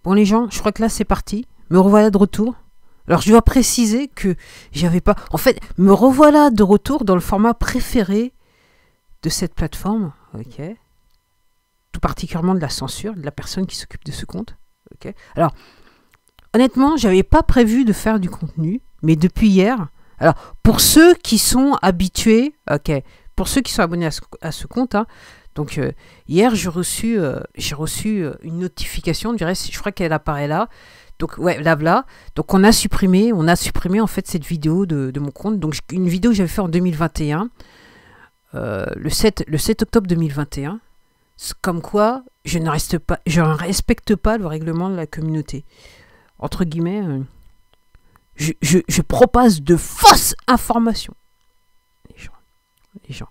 Bon les gens, je crois que là c'est parti. Me revoilà de retour. Alors je dois préciser que j'avais pas... En fait, me revoilà de retour dans le format préféré de cette plateforme. Ok. Tout particulièrement de la censure, de la personne qui s'occupe de ce compte. Ok. Alors, honnêtement, j'avais pas prévu de faire du contenu, mais depuis hier... Alors, pour ceux qui sont habitués... Ok. Pour ceux qui sont abonnés à ce compte, hein, donc hier j'ai reçu une notification, je crois qu'elle apparaît là. Donc ouais, là. Donc on a supprimé en fait cette vidéo de mon compte. Donc une vidéo que j'avais fait en 2021, le 7 octobre 2021. Comme quoi, je ne respecte pas le règlement de la communauté. Entre guillemets, je propage de fausses informations. Les gens.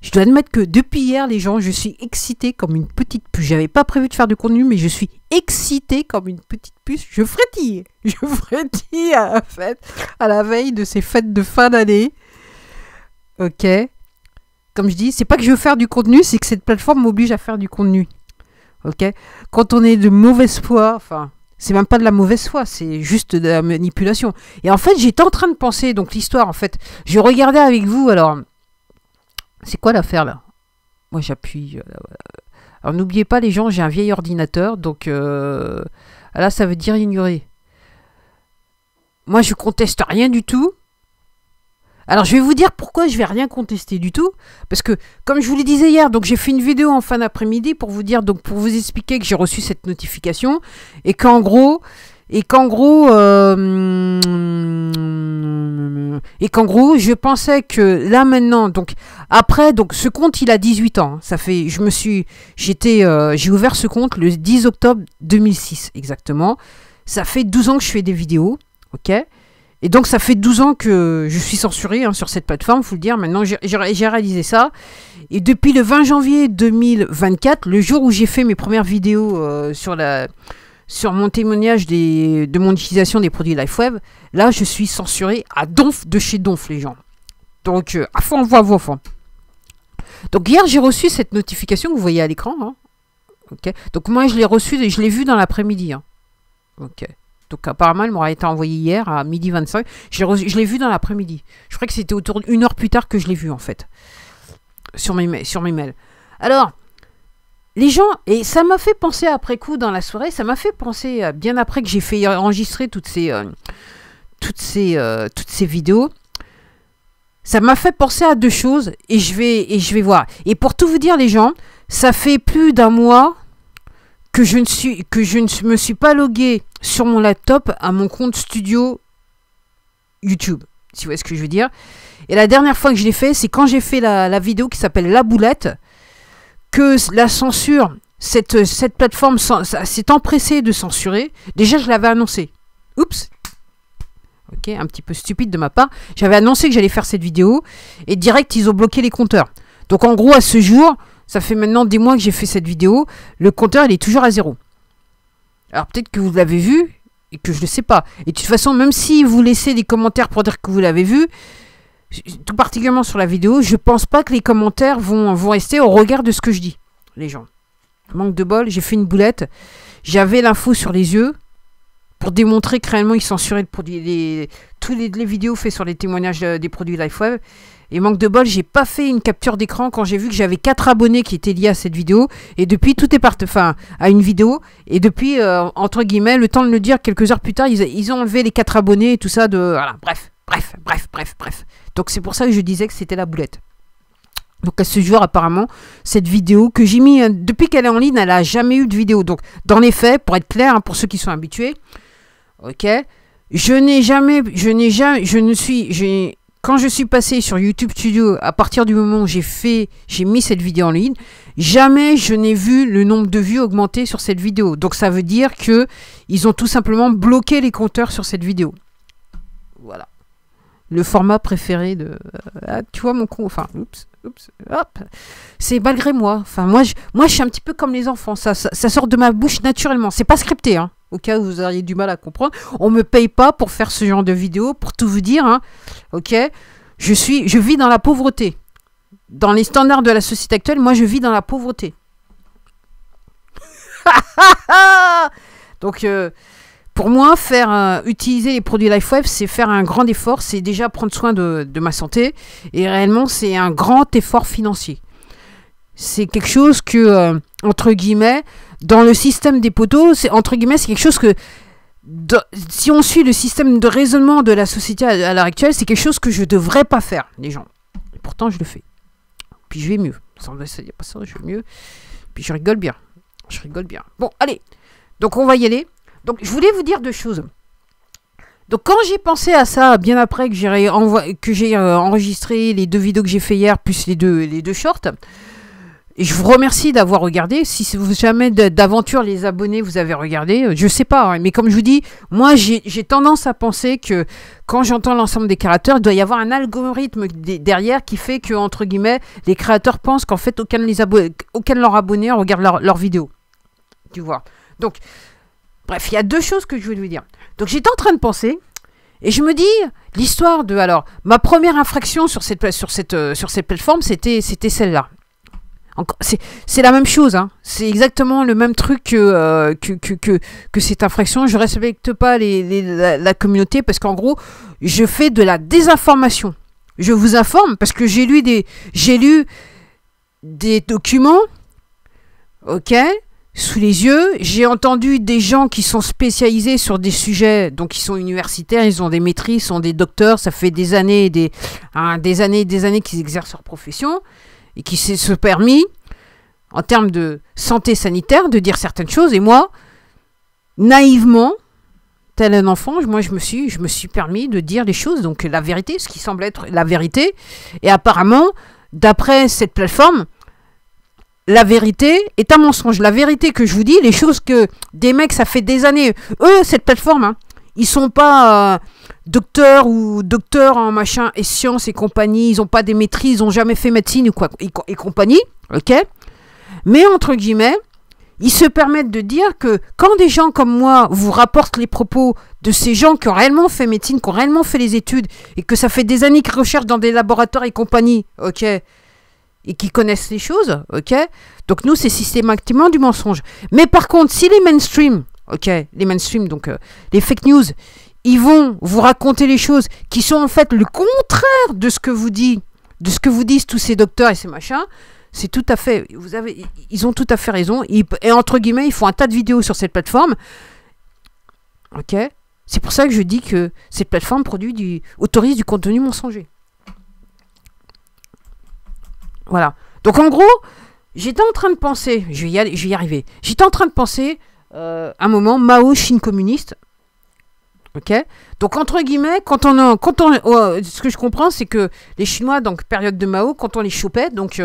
Je dois admettre que depuis hier, les gens, je suis excitée comme une petite puce. J'avais pas prévu de faire de contenu, mais je suis excitée comme une petite puce. Je frétille. Je frétille à la veille de ces fêtes de fin d'année. Ok. Comme je dis, c'est pas que je veux faire du contenu, c'est que cette plateforme m'oblige à faire du contenu. Ok. Quand on est de mauvaise foi, enfin, c'est même pas de la mauvaise foi, c'est juste de la manipulation. Et en fait, j'étais en train de penser, donc l'histoire, en fait, je regardais avec vous, alors... C'est quoi l'affaire là? Moi j'appuie. Alors n'oubliez pas les gens, j'ai un vieil ordinateur, donc là ça veut dire ignorer. Moi je conteste rien du tout. Alors je vais vous dire pourquoi je vais rien contester du tout. Parce que comme je vous le disais hier, donc j'ai fait une vidéo en fin d'après-midi pour vous dire, donc pour vous expliquer que j'ai reçu cette notification et qu'en gros, je pensais que là maintenant, donc après, donc ce compte il a 18 ans. Ça fait, j'ai ouvert ce compte le 10 octobre 2006 exactement. Ça fait 12 ans que je fais des vidéos, ok. Et donc ça fait 12 ans que je suis censuré hein, sur cette plateforme, faut le dire. Maintenant j'ai réalisé ça. Et depuis le 20 janvier 2024, le jour où j'ai fait mes premières vidéos sur mon témoignage de mon utilisation des produits LifeWeb, là je suis censuré à donf de chez donf les gens. Donc à fond, à fond. Donc hier j'ai reçu cette notification que vous voyez à l'écran. Hein. Okay. Donc moi je l'ai reçue et je l'ai vue dans l'après-midi. Hein. Ok. Donc apparemment elle m'aurait été envoyée hier à 12h25. Je l'ai vue dans l'après-midi. Je crois que c'était autour d'une heure plus tard que je l'ai vue en fait. Sur mes mails. Alors... Les gens, et ça m'a fait penser après coup dans la soirée, ça m'a fait penser bien après que j'ai fait enregistrer toutes ces vidéos, ça m'a fait penser à deux choses et je vais voir. Et pour tout vous dire les gens, ça fait plus d'un mois que je ne me suis pas logué sur mon laptop à mon compte studio YouTube, si vous voyez ce que je veux dire. Et la dernière fois que je l'ai fait, c'est quand j'ai fait la vidéo qui s'appelle La Boulette, que la censure, cette plateforme s'est empressée de censurer. Déjà, je l'avais annoncé. Oups. Ok, un petit peu stupide de ma part. J'avais annoncé que j'allais faire cette vidéo. Et direct, ils ont bloqué les compteurs. Donc, en gros, à ce jour, ça fait maintenant des mois que j'ai fait cette vidéo. Le compteur, il est toujours à 0. Alors, peut-être que vous l'avez vu et que je ne le sais pas. Et de toute façon, même si vous laissez des commentaires pour dire que vous l'avez vu... Tout particulièrement sur la vidéo, je pense pas que les commentaires vont rester au regard de ce que je dis, les gens. Manque de bol, j'ai fait une boulette. J'avais l'info sur les yeux pour démontrer que réellement ils censuraient le produit, toutes les vidéos faites sur les témoignages des produits LifeWeb. Et manque de bol, j'ai pas fait une capture d'écran quand j'ai vu que j'avais 4 abonnés qui étaient liés à cette vidéo. Et depuis, tout est parti, enfin, à une vidéo. Et depuis, entre guillemets, le temps de le dire, quelques heures plus tard, ils ont enlevé les 4 abonnés et tout ça de... Voilà, bref. Donc c'est pour ça que je disais que c'était la boulette. Donc à ce jour, apparemment, cette vidéo que j'ai mis, depuis qu'elle est en ligne, elle n'a jamais eu de vidéo. Donc dans les faits, pour être clair, hein, pour ceux qui sont habitués, ok, quand je suis passé sur YouTube Studio, à partir du moment où j'ai mis cette vidéo en ligne, jamais je n'ai vu le nombre de vues augmenter sur cette vidéo. Donc ça veut dire que ils ont tout simplement bloqué les compteurs sur cette vidéo. Voilà. Le format préféré de... tu vois mon con... Enfin, hop. C'est malgré moi. Enfin, moi, je suis un petit peu comme les enfants. Ça sort de ma bouche naturellement. C'est pas scripté, hein. Au cas où vous auriez du mal à comprendre. On me paye pas pour faire ce genre de vidéo. Pour tout vous dire, hein. Ok. Je vis dans la pauvreté. Dans les standards de la société actuelle, moi, je vis dans la pauvreté. Donc, pour moi, utiliser les produits LifeWave, c'est faire un grand effort, c'est déjà prendre soin de ma santé, et réellement, c'est un grand effort financier. C'est quelque chose que, entre guillemets, dans le système des poteaux, c'est quelque chose que, si on suit le système de raisonnement de la société à l'heure actuelle, c'est quelque chose que je ne devrais pas faire, les gens. Et pourtant, je le fais. Puis je vais mieux. Sans pas ça, je vais mieux. Puis je rigole bien. Bon, allez. Donc, on va y aller. Donc, je voulais vous dire deux choses. Donc, quand j'ai pensé à ça, bien après que j'ai enregistré les 2 vidéos que j'ai fait hier, plus les deux shorts, et je vous remercie d'avoir regardé. Si jamais d'aventure les abonnés vous avez regardé, je sais pas, hein, mais comme je vous dis, moi j'ai tendance à penser que quand j'entends l'ensemble des créateurs, il doit y avoir un algorithme derrière qui fait que, entre guillemets, les créateurs pensent qu'en fait aucun de leurs abonnés regarde leurs vidéos. Tu vois. Donc, bref, il y a deux choses que je voulais vous dire. Donc j'étais en train de penser, et je me dis, l'histoire de... Alors, ma première infraction sur cette plateforme, c'était celle-là. C'est la même chose, hein. C'est exactement le même truc que cette infraction. Je ne respecte pas la communauté parce qu'en gros, je fais de la désinformation. Je vous informe parce que j'ai lu des documents, ok, sous les yeux. J'ai entendu des gens qui sont spécialisés sur des sujets, donc ils sont universitaires, ils ont des maîtrises, ils sont des docteurs, ça fait des années des années qu'ils exercent leur profession. Et qui se permis, en termes de santé sanitaire, de dire certaines choses. Et moi, naïvement, tel un enfant, moi je me suis permis de dire les choses, donc la vérité, ce qui semble être la vérité. Et apparemment, d'après cette plateforme, la vérité est un mensonge. La vérité que je vous dis, les choses que des mecs, ça fait des années, eux, cette plateforme, hein, ils sont pas docteurs en machin et sciences et compagnie, ils ont pas des maîtrises, ils ont jamais fait médecine ou quoi et compagnie, ok. Mais entre guillemets, ils se permettent de dire que quand des gens comme moi vous rapportent les propos de ces gens qui ont réellement fait médecine, qui ont réellement fait les études et que ça fait des années qu'ils recherchent dans des laboratoires et compagnie, ok, et qui connaissent les choses, ok. Donc nous, c'est systématiquement du mensonge. Mais par contre, si les mainstream, ok, les mainstream, donc les fake news, ils vont vous raconter les choses qui sont en fait le contraire de ce que vous disent tous ces docteurs et ces machins. C'est tout à fait, ils ont tout à fait raison. Et entre guillemets, ils font un tas de vidéos sur cette plateforme. Ok. C'est pour ça que je dis que cette plateforme autorise du contenu mensonger. Voilà. Donc en gros, j'étais en train de penser, je vais y arriver. J'étais en train de penser un moment Mao, Chine communiste. Ok. Donc entre guillemets, ce que je comprends, c'est que les Chinois, donc période de Mao, quand on les chopait, donc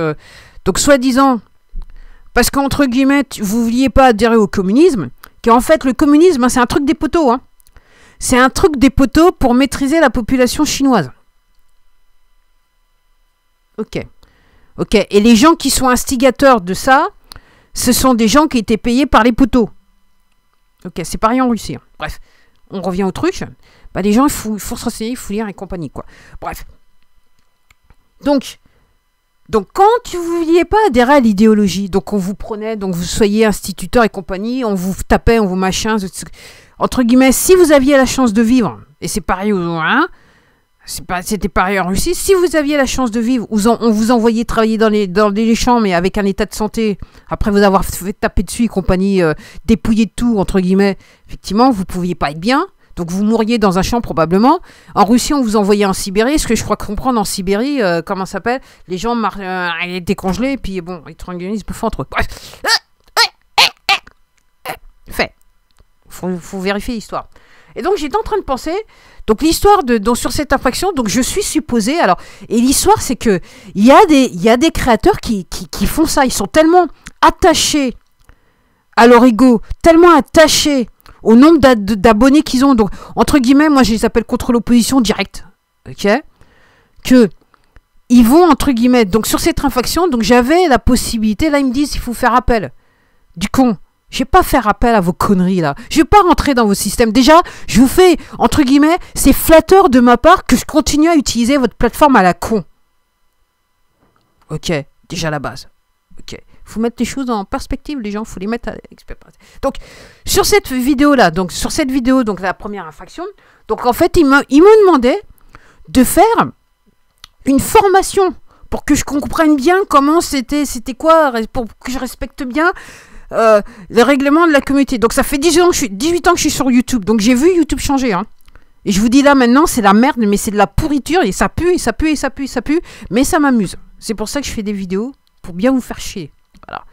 soi-disant, parce qu'entre guillemets, vous vouliez pas adhérer au communisme, qu'en fait le communisme, hein, c'est un truc des poteaux, hein. C'est un truc des poteaux pour maîtriser la population chinoise. Ok. Ok. Et les gens qui sont instigateurs de ça, ce sont des gens qui étaient payés par les poteaux. Ok. C'est pareil en Russie. Hein. Bref. On revient au truc. Bah, les gens, il faut se renseigner, il faut lire et compagnie, quoi. Bref. Donc quand vous ne vouliez pas adhérer à l'idéologie, donc on vous prenait, donc vous soyez instituteur et compagnie, on vous tapait, on vous machin, entre guillemets, si vous aviez la chance de vivre, et c'est pareil hein, c'était pareil en Russie, si vous aviez la chance de vivre, on vous envoyait travailler dans les champs, mais avec un état de santé, après vous avoir fait taper dessus et compagnie, dépouiller de tout, entre guillemets, effectivement, vous ne pouviez pas être bien. Donc vous mourriez dans un champ probablement. En Russie, on vous envoyait en Sibérie. Ce que je crois comprendre en Sibérie, comment ça s'appelle, les gens étaient congelés, et puis bon, ils tranquillisent, ils se entre eux. Bref. Fait. Faut vérifier l'histoire. Et donc j'étais en train de penser, donc l'histoire donc sur cette infraction, donc je suis supposé, alors, et l'histoire c'est que il y a des créateurs qui font ça, ils sont tellement attachés à leur ego, tellement attachés au nombre d'abonnés qu'ils ont, donc entre guillemets, moi je les appelle contre l'opposition directe, ok, que ils vont entre guillemets, donc sur cette infraction, donc j'avais la possibilité, là ils me disent il faut faire appel, du con. Je vais pas faire appel à vos conneries là. Je vais pas rentrer dans vos systèmes. Déjà, je vous fais, entre guillemets, c'est flatteur de ma part que je continue à utiliser votre plateforme à la con. Ok, déjà la base. Ok. Il faut mettre les choses en perspective, les gens, il faut les mettre à l'expérience. Donc, sur cette vidéo-là, donc la première infraction, donc en fait, il me demandait de faire une formation pour que je comprenne bien comment c'était quoi, pour que je respecte bien les règlements de la communauté. Donc ça fait 18 ans que je suis sur YouTube, donc j'ai vu YouTube changer. Hein. Et je vous dis là maintenant, c'est la merde, mais c'est de la pourriture, et ça pue, et ça pue, et ça pue, et ça pue, mais ça m'amuse. C'est pour ça que je fais des vidéos, pour bien vous faire chier. Voilà.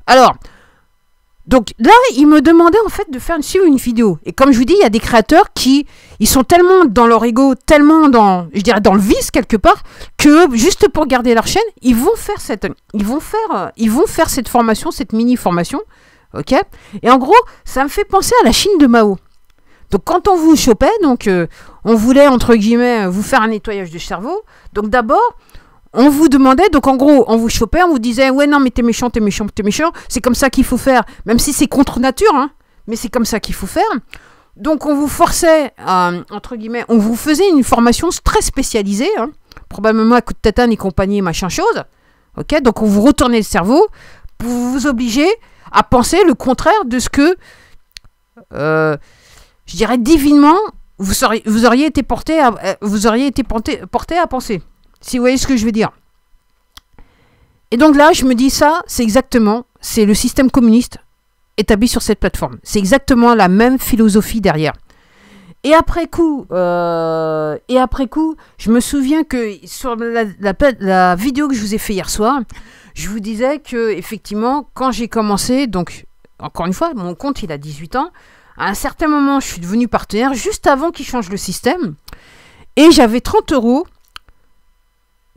Alors, donc là, il me demandait en fait de suivre une vidéo. Et comme je vous dis, il y a des créateurs ils sont tellement dans leur ego, tellement dans le vice quelque part, que juste pour garder leur chaîne, ils vont faire cette formation, cette mini-formation, ok. Et en gros, ça me fait penser à la Chine de Mao. Donc quand on vous chopait, donc on voulait entre guillemets vous faire un nettoyage du cerveau. Donc d'abord, on vous demandait, donc en gros, on vous chopait, on vous disait, ouais, non, mais t'es méchant, t'es méchant, t'es méchant, c'est comme ça qu'il faut faire, même si c'est contre nature, hein, mais c'est comme ça qu'il faut faire. Donc on vous forçait, entre guillemets, on vous faisait une formation très spécialisée, hein, probablement à coup de tatane et compagnie, machin chose, ok, donc on vous retournait le cerveau pour vous obliger à penser le contraire de ce que, je dirais divinement, vous auriez été porté à penser. Si vous voyez ce que je veux dire. Et donc là, je me dis ça, c'est le système communiste établi sur cette plateforme. C'est exactement la même philosophie derrière. Et après coup, je me souviens que sur la vidéo que je vous ai fait hier soir, je vous disais que effectivement, quand j'ai commencé, donc encore une fois, mon compte il a 18 ans, à un certain moment, je suis devenu partenaire juste avant qu'ils changent le système, et j'avais 30 €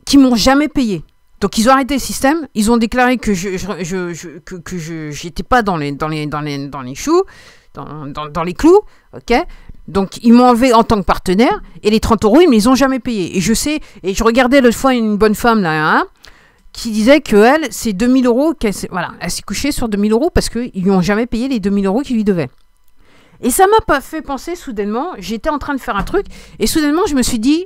qui m'ont jamais payé. Donc ils ont arrêté le système, ils ont déclaré que j'étais pas dans les choux, dans les clous, ok. Donc ils m'ont enlevé en tant que partenaire, et les 30 € ils me les ont jamais payés. Et je sais, et je regardais l'autre fois une bonne femme là, hein, qui disait que elle, c'est 2000 €, elle s'est couchée sur 2000 € parce qu'ils lui ont jamais payé les 2000 € qu'ils lui devaient. Et ça m'a pas fait penser soudainement, j'étais en train de faire un truc, et soudainement je me suis dit,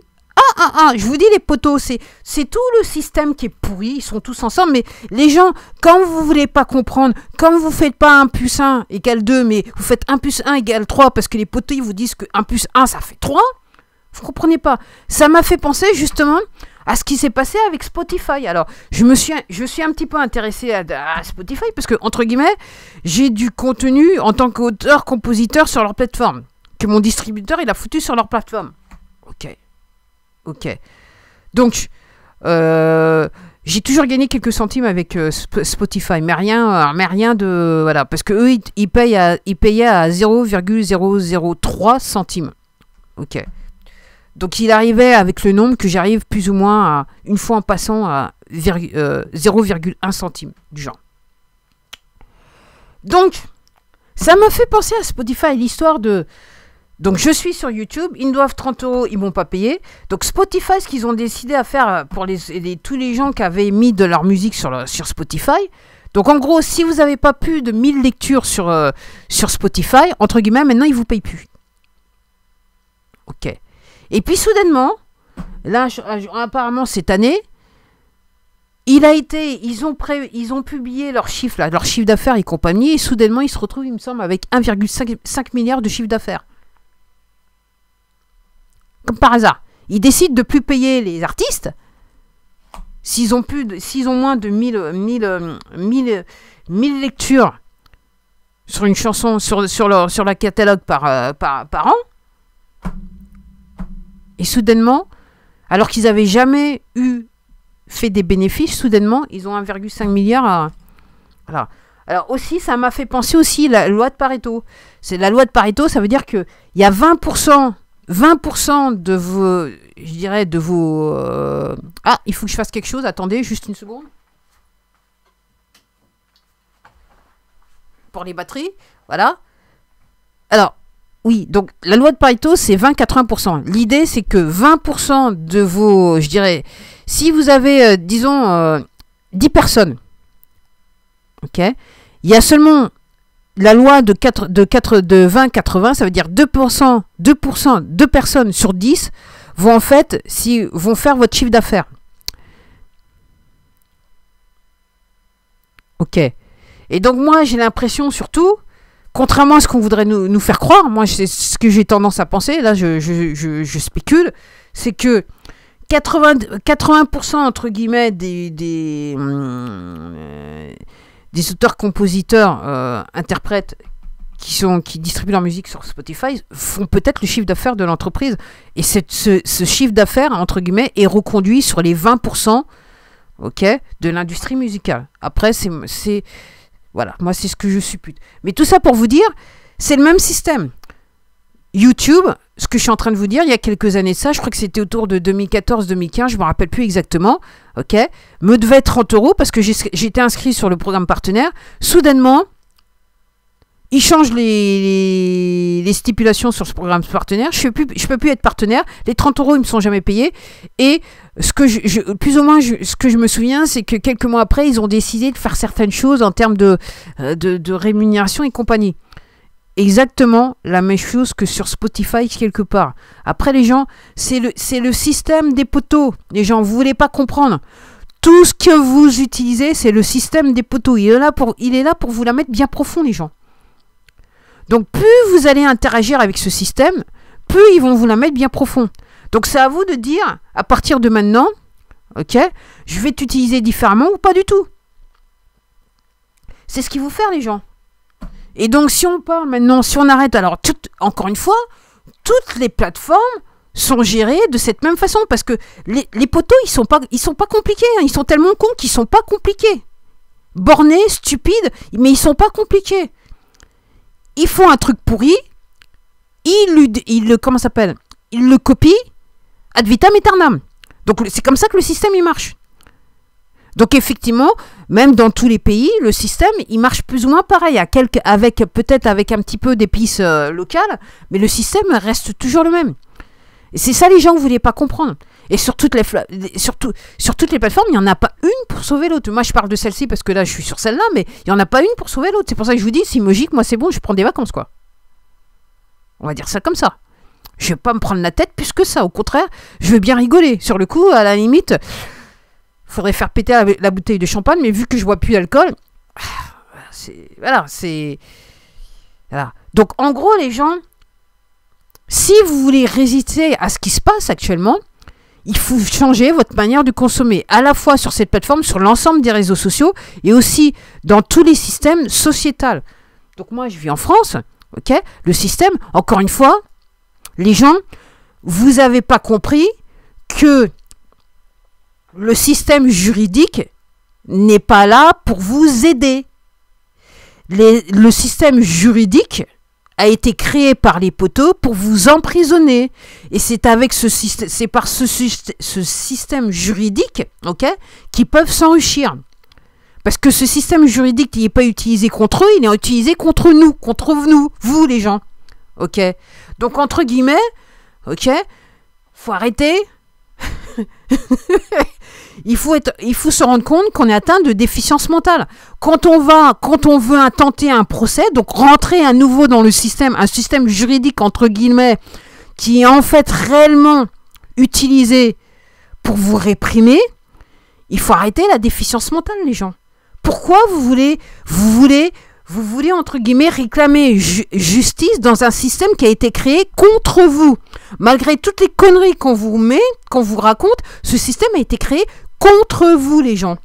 je vous dis les potos, c'est tout le système qui est pourri, ils sont tous ensemble, mais les gens, quand vous voulez pas comprendre, quand vous faites pas 1 + 1 = 2, mais vous faites 1 + 1 = 3, parce que les potos ils vous disent que 1 + 1 ça fait 3, vous comprenez pas. Ça m'a fait penser justement à ce qui s'est passé avec Spotify. Alors, je suis un petit peu intéressée à Spotify, parce que, entre guillemets, j'ai du contenu en tant qu'auteur-compositeur sur leur plateforme, que mon distributeur il a foutu sur leur plateforme. Ok. Donc, j'ai toujours gagné quelques centimes avec Spotify, mais rien de... Voilà, parce qu'eux, ils payaient à 0,003 centimes. Ok. Donc, il arrivait avec le nombre que j'arrive plus ou moins à, une fois en passant à 0,1 centime du genre. Donc, ça m'a fait penser à Spotify, l'histoire de... Donc, je suis sur YouTube, ils me doivent 30 €, ils ne m'ont pas payé. Donc, Spotify, ce qu'ils ont décidé à faire pour tous les gens qui avaient mis de leur musique sur Spotify. Donc, en gros, si vous n'avez pas plus de 1000 lectures sur Spotify, entre guillemets, maintenant, ils ne vous payent plus. Ok. Et puis, soudainement, là, apparemment, cette année, ils ont publié leur chiffre d'affaires et compagnie, et soudainement, ils se retrouvent, il me semble, avec 1,5 milliard de chiffre d'affaires. Comme par hasard. Ils décident de plus payer les artistes s'ils ont moins de 1000 lectures sur une chanson, sur la catalogue par an. Et soudainement, alors qu'ils n'avaient jamais fait des bénéfices, soudainement, ils ont 1,5 milliard. Voilà. Alors aussi, ça m'a fait penser aussi la loi de Pareto. C'est la loi de Pareto, ça veut dire qu'il y a 20% de vos... Je dirais de vos... Ah, il faut que je fasse quelque chose. Attendez, juste une seconde. Pour les batteries, voilà. Alors, oui, donc la loi de Pareto, c'est 20-80%. L'idée, c'est que 20% de vos... Je dirais, si vous avez, disons, 10 personnes, ok, il y a seulement... La loi de 20-80, ça veut dire 2% de personnes sur 10 vont faire votre chiffre d'affaires. Ok. Et donc moi, j'ai l'impression surtout, contrairement à ce qu'on voudrait nous faire croire, moi c'est ce que j'ai tendance à penser, là je spécule, c'est que 80% entre guillemets des auteurs-compositeurs, interprètes qui distribuent leur musique sur Spotify font peut-être le chiffre d'affaires de l'entreprise. Et ce chiffre d'affaires, entre guillemets, est reconduit sur les 20% de l'industrie musicale. Après, voilà, moi c'est ce que je suppute. Mais tout ça pour vous dire, c'est le même système. YouTube, ce que je suis en train de vous dire, il y a quelques années de ça, je crois que c'était autour de 2014-2015, je ne me rappelle plus exactement, me devait 30 € parce que j'étais inscrit sur le programme partenaire. Soudainement, ils changent les stipulations sur ce programme partenaire. Je peux plus être partenaire. Les 30 € ils me sont jamais payés. Et ce que plus ou moins, ce que je me souviens, c'est que quelques mois après, ils ont décidé de faire certaines choses en termes de rémunération et compagnie. Exactement la même chose que sur Spotify quelque part. Après, les gens, c'est le système des poteaux. Les gens, vous voulez pas comprendre. Tout ce que vous utilisez, c'est le système des poteaux. Il est là pour vous la mettre bien profond, les gens. Donc, plus vous allez interagir avec ce système, plus ils vont vous la mettre bien profond. Donc, c'est à vous de dire, à partir de maintenant, je vais t'utiliser différemment ou pas du tout. C'est ce qu'il faut faire, les gens. Et donc, si on parle maintenant, si on arrête, alors, encore une fois, toutes les plateformes sont gérées de cette même façon, parce que les poteaux, ils sont pas compliqués, hein, ils sont tellement cons qu'ils sont pas compliqués. Bornés, stupides, mais ils sont pas compliqués. Ils font un truc pourri, ils le copient ad vitam aeternam. Donc c'est comme ça que le système il marche. Donc effectivement, même dans tous les pays, le système il marche plus ou moins pareil, peut-être avec un petit peu d'épices locales, mais le système reste toujours le même. Et c'est ça les gens que vous ne voulez pas comprendre. Et sur toutes les plateformes, il n'y en a pas une pour sauver l'autre. Moi, je parle de celle-ci parce que là, je suis sur celle-là, mais il n'y en a pas une pour sauver l'autre. C'est pour ça que je vous dis, si Mogic, moi, c'est bon, je prends des vacances, quoi. On va dire ça comme ça. Je ne vais pas me prendre la tête plus que ça. Au contraire, je veux bien rigoler. Sur le coup, à la limite, il faudrait faire péter la bouteille de champagne, mais vu que je bois plus d'alcool, voilà. Donc, en gros, les gens, si vous voulez résister à ce qui se passe actuellement, il faut changer votre manière de consommer, à la fois sur cette plateforme, sur l'ensemble des réseaux sociaux, et aussi dans tous les systèmes sociétals. Donc moi, je vis en France, le système, encore une fois, les gens, vous n'avez pas compris que le système juridique n'est pas là pour vous aider. Le système juridique a été créé par les poteaux pour vous emprisonner. Et c'est par ce système juridique, qu'ils peuvent s'enrichir. Parce que ce système juridique, il n'est pas utilisé contre eux, il est utilisé contre nous, vous les gens. Donc entre guillemets, faut arrêter. Il faut se rendre compte qu'on est atteint de déficience mentale. Quand on veut intenter un procès, donc rentrer à nouveau dans un système juridique, entre guillemets, qui est en fait réellement utilisé pour vous réprimer, il faut arrêter la déficience mentale, les gens. Pourquoi vous voulez, entre guillemets, réclamer justice dans un système qui a été créé contre vous? Malgré toutes les conneries qu'on vous raconte, ce système a été créé contre vous, les gens.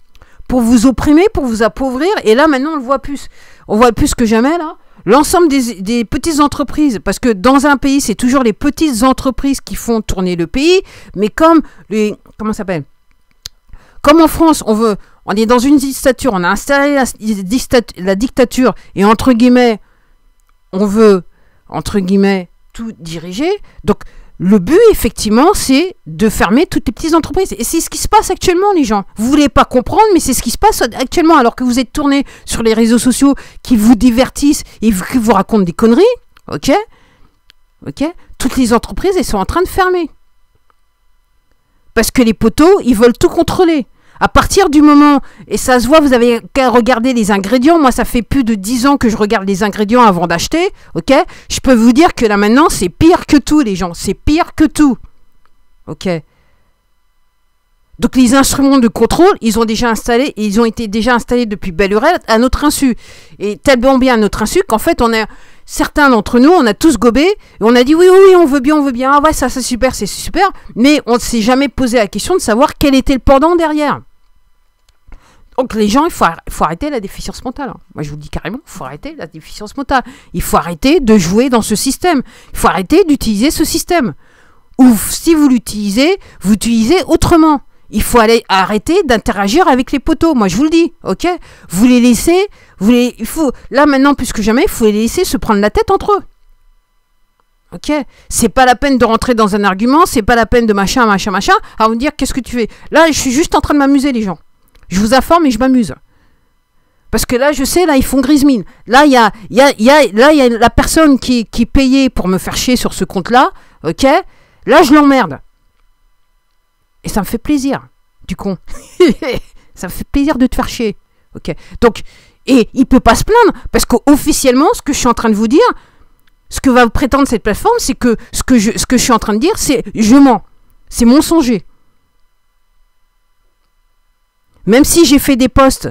Pour vous opprimer, pour vous appauvrir. Et là, maintenant, on le voit plus. On voit plus que jamais, là. L'ensemble des petites entreprises, parce que dans un pays, c'est toujours les petites entreprises qui font tourner le pays. Mais comme en France, on est dans une dictature, on a installé la dictature, et entre guillemets, on veut, tout diriger. Donc, le but, effectivement, c'est de fermer toutes les petites entreprises. Et c'est ce qui se passe actuellement, les gens. Vous voulez pas comprendre, mais c'est ce qui se passe actuellement, alors que vous êtes tournés sur les réseaux sociaux qui vous divertissent et qui vous racontent des conneries. Toutes les entreprises, elles sont en train de fermer. Parce que les poteaux, ils veulent tout contrôler. À partir du moment, et ça se voit, vous avez qu'à regarder les ingrédients. Moi, ça fait plus de 10 ans que je regarde les ingrédients avant d'acheter, Je peux vous dire que là, maintenant, c'est pire que tout, les gens. C'est pire que tout, Donc les instruments de contrôle, ils ont été déjà installés depuis belle lurette à notre insu. Et tellement bien à notre insu qu'en fait, certains d'entre nous, on a tous gobé, et on a dit oui, on veut bien, ah ouais, ça c'est super, mais on ne s'est jamais posé la question de savoir quel était le pendant derrière. Donc les gens, il faut arrêter la déficience mentale. Moi je vous le dis carrément, il faut arrêter la déficience mentale. Il faut arrêter de jouer dans ce système. Il faut arrêter d'utiliser ce système. Ou si vous l'utilisez, vous utilisez autrement. Il faut arrêter d'interagir avec les poteaux. Moi, je vous le dis, ok? Vous les laissez, là maintenant plus que jamais, il faut les laisser se prendre la tête entre eux. Ok? C'est pas la peine de rentrer dans un argument, c'est pas la peine de machin, à vous dire qu'est-ce que tu fais. Là, je suis juste en train de m'amuser, les gens. Je vous informe et je m'amuse. Parce que là, je sais, là, ils font grise mine. Là, il y a la personne qui est payée pour me faire chier sur ce compte-là, ok? Là, je l'emmerde. Et ça me fait plaisir, du con. Ça me fait plaisir de te faire chier. Ok. Donc, et il peut pas se plaindre, parce qu'officiellement, ce que je suis en train de vous dire, ce que va prétendre cette plateforme, c'est que ce que je suis en train de dire, c'est je mens. C'est mensonger. Même si j'ai fait des posts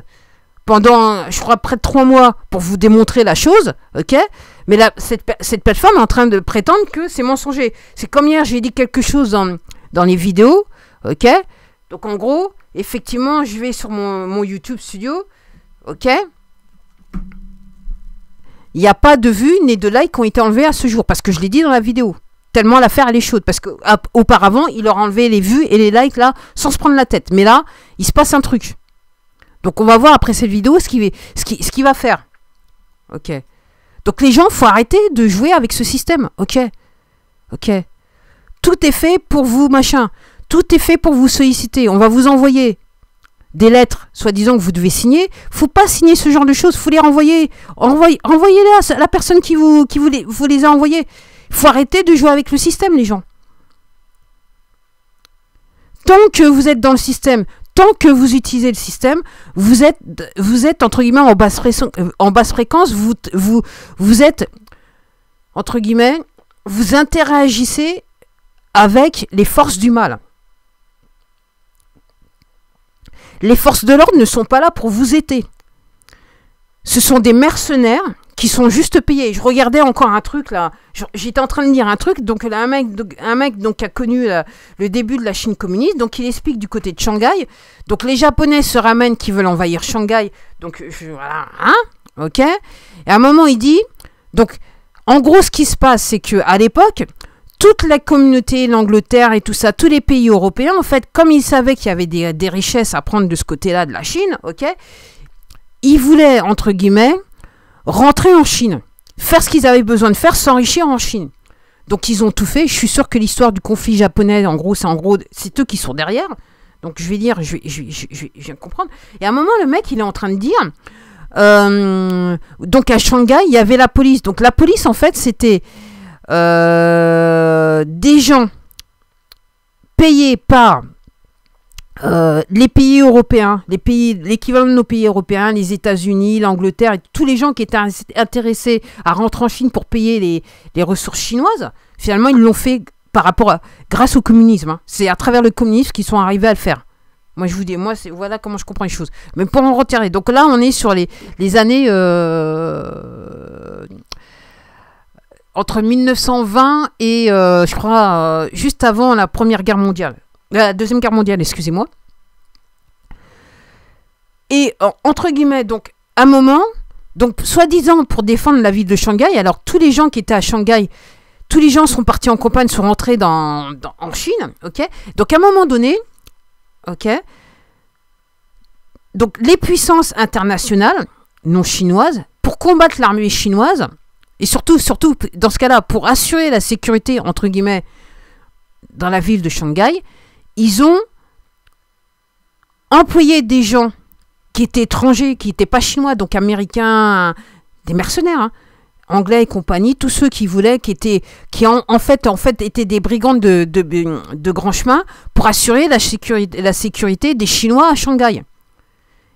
pendant, je crois, près de 3 mois pour vous démontrer la chose, ok? Mais là, cette plateforme est en train de prétendre que c'est mensonger. C'est comme hier, j'ai dit quelque chose dans les vidéos. Ok, donc en gros, effectivement, je vais sur mon YouTube Studio, ok, il n'y a pas de vues ni de likes qui ont été enlevés à ce jour, parce que je l'ai dit dans la vidéo, tellement l'affaire elle est chaude, parce qu'auparavant, il leur enlevait les vues et les likes là, sans se prendre la tête, mais là, il se passe un truc. Donc on va voir après cette vidéo ce qu'il va faire, ok. Donc les gens, faut arrêter de jouer avec ce système, ok, tout est fait pour vous, machin. Tout est fait pour vous solliciter. On va vous envoyer des lettres, soi-disant que vous devez signer. Faut pas signer ce genre de choses. Faut les renvoyer. Renvoyez-les à la personne qui vous les a envoyés. Faut arrêter de jouer avec le système, les gens. Tant que vous êtes dans le système, tant que vous utilisez le système, vous êtes entre guillemets en basse fréquence. Vous êtes entre guillemets, vous interagissez avec les forces du mal. Les forces de l'ordre ne sont pas là pour vous aider. Ce sont des mercenaires qui sont juste payés. Je regardais encore un truc là. J'étais en train de lire un truc. Donc là, un mec donc, qui a connu le début de la Chine communiste. Donc il explique du côté de Shanghai. Donc les Japonais se ramènent qui veulent envahir Shanghai. Donc voilà, hein, ok. Et à un moment il dit. Donc en gros ce qui se passe c'est que à l'époque. Toute la communauté, l'Angleterre et tout ça, tous les pays européens, en fait, comme ils savaient qu'il y avait des richesses à prendre de ce côté-là de la Chine, ok, ils voulaient, entre guillemets, rentrer en Chine, faire ce qu'ils avaient besoin de faire, s'enrichir en Chine. Donc ils ont tout fait. Je suis sûr que l'histoire du conflit japonais, en gros, c'est eux qui sont derrière. Donc je vais lire, je viens de comprendre. Et à un moment, le mec, il est en train de dire... donc à Shanghai, il y avait la police. Donc la police, en fait, c'était... des gens payés par les pays européens, l'équivalent de nos pays européens, les États-Unis, l'Angleterre, et tous les gens qui étaient intéressés à rentrer en Chine pour payer les ressources chinoises, finalement ils l'ont fait grâce au communisme. Hein. C'est à travers le communisme qu'ils sont arrivés à le faire. Moi je vous dis, voilà comment je comprends les choses. Mais pour en retirer, donc là on est sur les années entre 1920 et je crois juste avant la Première Guerre mondiale. La Deuxième Guerre mondiale, excusez-moi. Et entre guillemets, donc, à un moment, donc, soi-disant pour défendre la ville de Shanghai, alors tous les gens qui étaient à Shanghai, tous les gens sont partis en campagne, sont rentrés en Chine, ok. Donc, à un moment donné, ok, donc, les puissances internationales, non chinoises, pour combattre l'armée chinoise, et surtout, dans ce cas-là, pour assurer la sécurité, entre guillemets, dans la ville de Shanghai, ils ont employé des gens qui étaient étrangers, qui n'étaient pas chinois, donc américains, des mercenaires, hein, anglais et compagnie, tous ceux qui voulaient, qui en fait étaient des brigands de grand chemin pour assurer la sécurité des Chinois à Shanghai.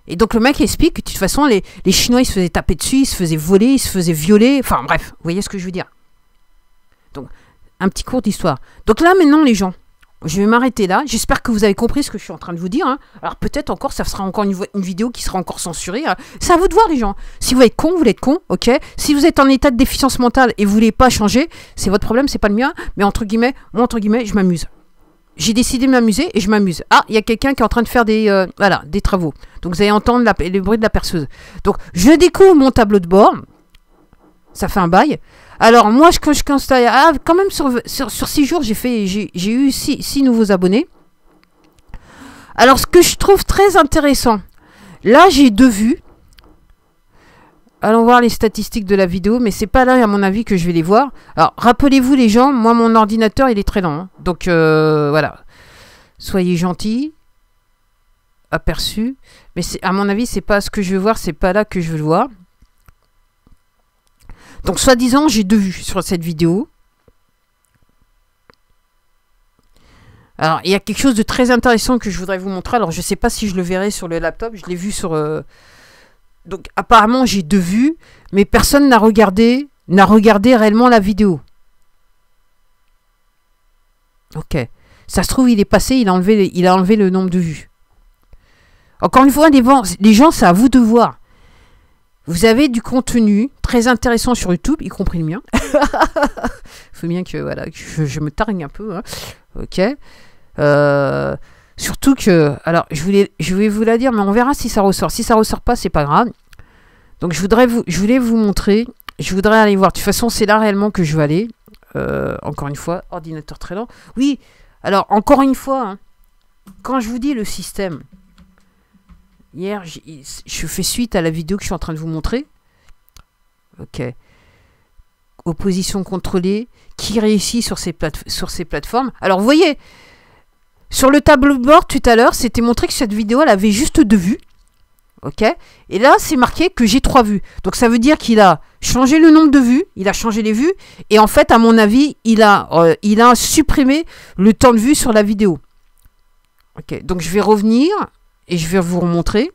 Et donc le mec explique que de toute façon, les Chinois, ils se faisaient taper dessus, ils se faisaient voler, ils se faisaient violer, enfin bref, vous voyez ce que je veux dire. Donc, un petit cours d'histoire. Donc là, maintenant, les gens, Je vais m'arrêter là. J'espère que vous avez compris ce que je suis en train de vous dire. Hein. Alors peut-être encore, ça sera encore une vidéo qui sera encore censurée. Hein. C'est à vous de voir les gens. Si vous êtes con, vous êtes con, ok. Si vous êtes en état de déficience mentale et vous voulez pas changer, c'est votre problème, c'est pas le mien. Mais entre guillemets, moi entre guillemets, je m'amuse. J'ai décidé de m'amuser et je m'amuse. Ah, il y a quelqu'un qui est en train de faire des travaux. Donc vous allez entendre le bruit de la perceuse. Donc je découvre mon tableau de bord. Ça fait un bail. Alors moi, quand je constate, quand même sur 6 jours, j'ai eu 6 nouveaux abonnés. Alors ce que je trouve très intéressant, là j'ai 2 vues. Allons voir les statistiques de la vidéo, mais c'est pas là à mon avis que je vais les voir. Alors rappelez-vous les gens, moi mon ordinateur il est très lent. Hein. Donc voilà. Soyez gentils. Aperçu. Mais à mon avis, c'est pas ce que je veux voir, c'est pas là que je veux le voir. Donc, soi-disant, j'ai 2 vues sur cette vidéo. Alors, il y a quelque chose de très intéressant que je voudrais vous montrer. Alors, je ne sais pas si je le verrai sur le laptop. Je l'ai vu sur... Donc, apparemment, j'ai 2 vues. Mais personne n'a regardé réellement la vidéo. Ok. Ça se trouve, il est passé, il a enlevé le nombre de vues. Encore une fois, les gens, c'est à vous de voir. Vous avez du contenu très intéressant sur YouTube, y compris le mien. Il faut bien que, voilà, je me targue un peu. Hein. Ok. Surtout que... Alors, je vais vous la dire, mais on verra si ça ressort. Si ça ressort pas, c'est pas grave. Donc, je voulais vous montrer. Je voudrais aller voir. De toute façon, c'est là réellement que je vais aller. Encore une fois, ordinateur très lent. Oui, alors, encore une fois, hein, quand je vous dis le système... Hier, je fais suite à la vidéo que je suis en train de vous montrer. Ok. Opposition contrôlée. Qui réussit sur ces plateformes. Alors, vous voyez, sur le tableau de bord, tout à l'heure, c'était montré que cette vidéo, elle avait juste 2 vues. Ok. Et là, c'est marqué que j'ai 3 vues. Donc, ça veut dire qu'il a changé le nombre de vues. Il a changé les vues. Et en fait, à mon avis, il a supprimé le temps de vue sur la vidéo. Ok. Donc, je vais revenir... Et je vais vous remontrer.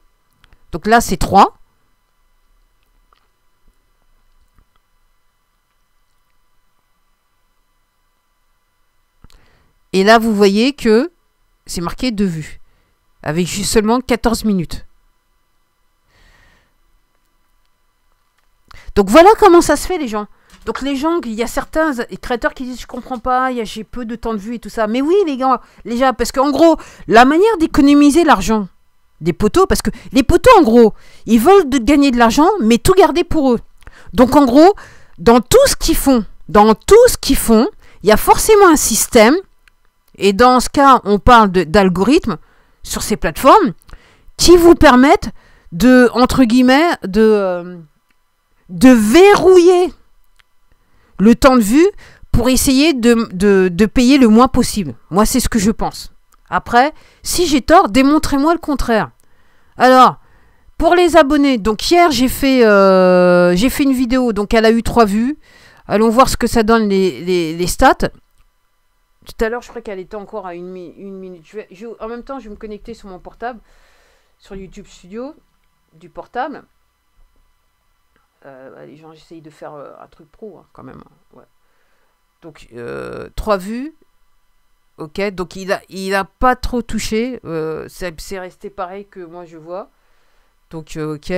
Donc là, c'est 3. Et là, vous voyez que c'est marqué 2 vues. Avec juste seulement 14 minutes. Donc voilà comment ça se fait, les gens. Donc les gens, il y a certains créateurs qui disent je comprends pas, j'ai peu de temps de vue et tout ça. Mais oui, les gars, parce qu'en gros, la manière d'économiser l'argent des poteaux, parce que les poteaux, en gros, ils veulent gagner de l'argent, mais tout garder pour eux. Donc, en gros, dans tout ce qu'ils font, il y a forcément un système, et dans ce cas, on parle d'algorithmes sur ces plateformes, qui vous permettent de, entre guillemets, de verrouiller le temps de vue pour essayer de payer le moins possible. Moi, c'est ce que je pense. Après, si j'ai tort, démontrez-moi le contraire. Alors, pour les abonnés, donc hier, j'ai fait une vidéo, donc elle a eu 3 vues. Allons voir ce que ça donne les stats. Tout à l'heure, je crois qu'elle était encore à 1 minute. En même temps, je vais me connecter sur mon portable, sur YouTube Studio, du portable. Les gens, j'essaye de faire un truc pro, hein, quand même. Ouais. Donc, 3 vues. Ok, donc il a pas trop touché. C'est resté pareil que moi je vois. Donc, ok.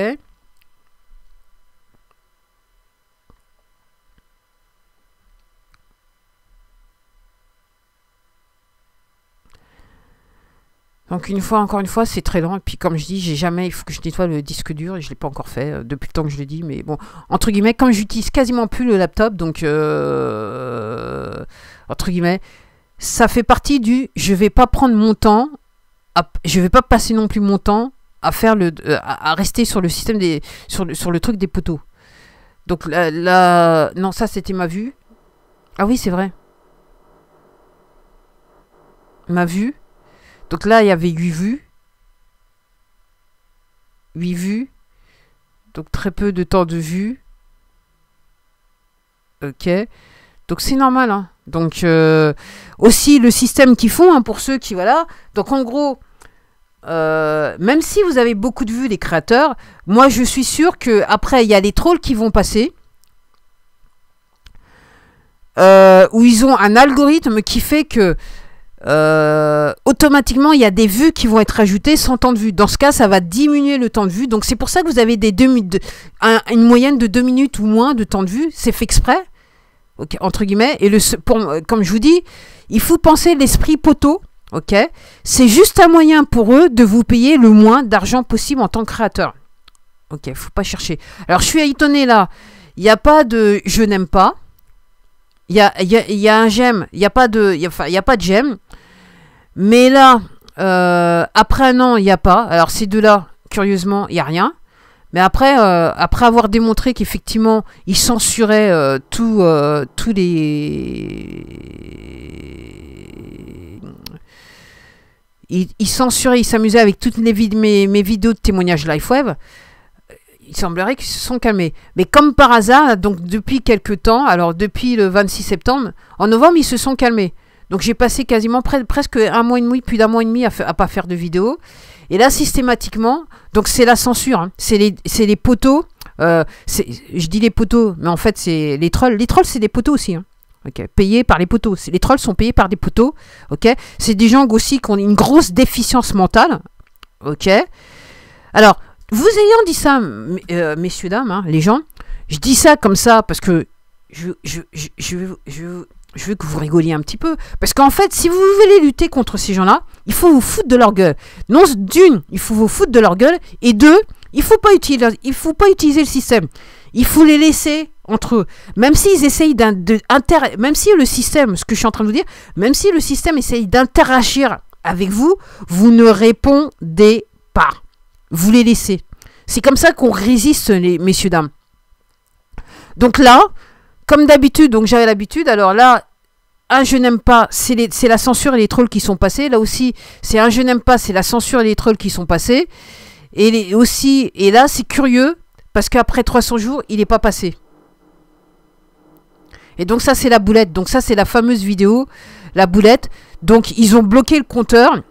Donc encore une fois, c'est très lent. Et puis comme je dis, il faut que je nettoie le disque dur et je ne l'ai pas encore fait depuis le temps que je le dis. Mais bon, entre guillemets, comme j'utilise quasiment plus le laptop, donc entre guillemets, ça fait partie du je vais pas prendre mon temps, je vais pas passer non plus mon temps à faire à rester sur le système sur le truc des poteaux. Donc non, ça c'était ma vue. Ah oui, c'est vrai. Ma vue. Donc là, il y avait 8 vues. 8 vues. Donc très peu de temps de vue. Ok. Donc c'est normal. Hein. Donc aussi le système qu'ils font, hein, pour ceux qui... Voilà. Donc en gros, même si vous avez beaucoup de vues, les créateurs, moi je suis sûr qu'après, il y a les trolls qui vont passer. Où ils ont un algorithme qui fait que... automatiquement, il y a des vues qui vont être ajoutées sans temps de vue. Dans ce cas, ça va diminuer le temps de vue. Donc, c'est pour ça que vous avez une moyenne de 2 minutes ou moins de temps de vue. C'est fait exprès, okay, entre guillemets. Et comme je vous dis, il faut penser l'esprit poteau. Ok, c'est juste un moyen pour eux de vous payer le moins d'argent possible en tant que créateur. Ok, faut pas chercher. Alors, je suis étonné là. Il n'y a pas de « je n'aime pas ». Il y a un j'aime. Il n'y a pas de j'aime. Mais là, après un an, il n'y a pas. Alors, ces deux-là, curieusement, il n'y a rien. Mais après avoir démontré qu'effectivement, ils censuraient tous les... Ils censuraient, ils s'amusaient avec toutes mes vidéos de témoignages LifeWeb. Il semblerait qu'ils se sont calmés. Mais comme par hasard, donc depuis quelques temps, alors depuis le 26 septembre, en novembre, ils se sont calmés. Donc j'ai passé quasiment presque un mois et demi, plus d'un mois et demi à pas faire de vidéos. Et là, systématiquement, donc c'est la censure. Hein. C'est les poteaux. Je dis les poteaux, mais en fait, c'est les trolls. Les trolls, c'est des poteaux aussi. Hein. Okay. Payés par les poteaux. Les trolls sont payés par des poteaux. Okay. C'est des gens aussi qui ont une grosse déficience mentale. Ok. Alors, vous ayant dit ça, messieurs, dames, hein, les gens, je dis ça comme ça parce que je veux que vous rigoliez un petit peu. Parce qu'en fait, si vous voulez lutter contre ces gens-là, il faut vous foutre de leur gueule. Non, d'une, il faut vous foutre de leur gueule. Et deux, il faut pas utiliser le système. Il faut les laisser entre eux. Même s'ils essayent même si le système, ce que je suis en train de vous dire, même si le système essaye d'interagir avec vous, vous ne répondez pas. Vous les laissez. C'est comme ça qu'on résiste, les messieurs, dames. Donc là, comme d'habitude, donc j'avais l'habitude, alors là, un je n'aime pas, c'est la censure et les trolls qui sont passés. Là aussi, c'est un je n'aime pas, c'est la censure et les trolls qui sont passés. Et là, c'est curieux, parce qu'après 300 jours, il n'est pas passé. Et donc ça, c'est la boulette. Donc ça, c'est la fameuse vidéo, la boulette. Donc, ils ont bloqué le compteur.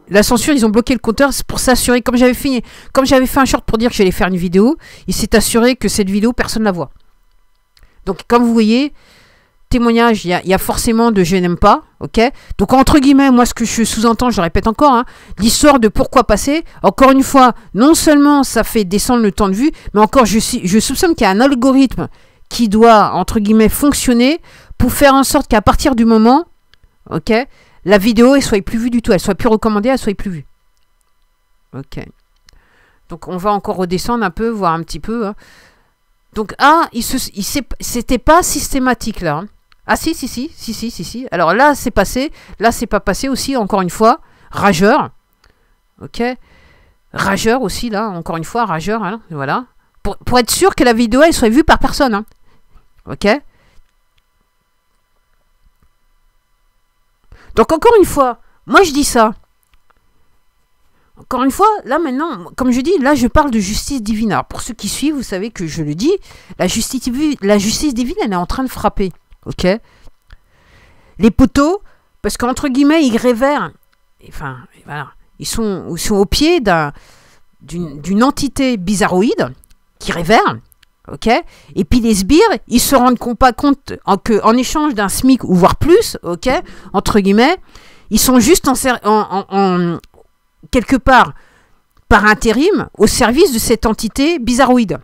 La censure, ils ont bloqué le compteur pour s'assurer, comme j'avais fait un short pour dire que j'allais faire une vidéo, il s'est assuré que cette vidéo, personne ne la voit. Donc, comme vous voyez, témoignage, il y a forcément de je n'aime pas, ok. Donc, entre guillemets, moi, ce que je sous-entends, je le répète encore, hein, l'histoire de pourquoi passer, encore une fois, non seulement ça fait descendre le temps de vue, mais encore, je soupçonne qu'il y a un algorithme qui doit, entre guillemets, fonctionner pour faire en sorte qu'à partir du moment, ok, la vidéo, elle soit plus vue du tout, elle soit plus recommandée, elle soit plus vue. Ok. Donc, on va encore redescendre un peu, voir un petit peu. Hein. Donc, c'était pas systématique, là. Hein. Ah, si. Alors là, c'est passé. Là, c'est pas passé aussi, encore une fois. Rageur. Ok. Rageur aussi, là, encore une fois, rageur. Hein, voilà. Pour être sûr que la vidéo, elle soit vue par personne. Hein. Ok. Donc, encore une fois, moi, je dis ça. Encore une fois, là, maintenant, comme je dis, là, je parle de justice divine. Alors, pour ceux qui suivent, vous savez que je le dis, la justice divine, elle est en train de frapper. Ok. Les poteaux, parce qu'entre guillemets, ils révèrent. Enfin, voilà. Ils sont au pied d'une entité bizarroïde qui révère. Ok. Et puis les sbires, ils se rendent pas compte qu'en échange d'un SMIC ou voire plus, ok, entre guillemets, ils sont juste quelque part par intérim au service de cette entité bizarroïde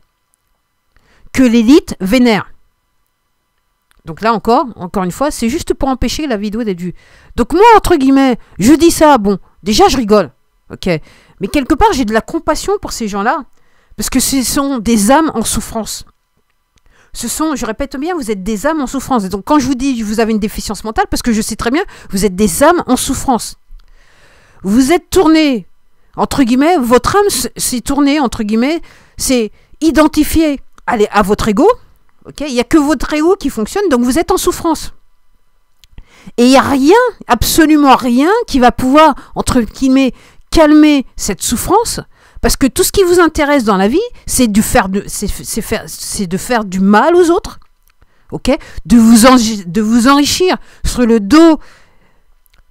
que l'élite vénère. Donc là encore une fois, c'est juste pour empêcher la vidéo d'être vue. Donc moi, entre guillemets, je dis ça, bon, déjà je rigole, ok, mais quelque part j'ai de la compassion pour ces gens-là. Parce que ce sont des âmes en souffrance. Je répète bien, vous êtes des âmes en souffrance. Et donc quand je vous dis que vous avez une déficience mentale, parce que je sais très bien, vous êtes des âmes en souffrance. Vous êtes tourné, entre guillemets, votre âme s'est tournée, entre guillemets, c'est identifié à votre ego. Okay, il n'y a que votre ego qui fonctionne, donc vous êtes en souffrance. Et il n'y a rien, absolument rien, qui va pouvoir, entre guillemets, calmer cette souffrance. Parce que tout ce qui vous intéresse dans la vie, c'est de faire du mal aux autres, ok, de vous enrichir sur le dos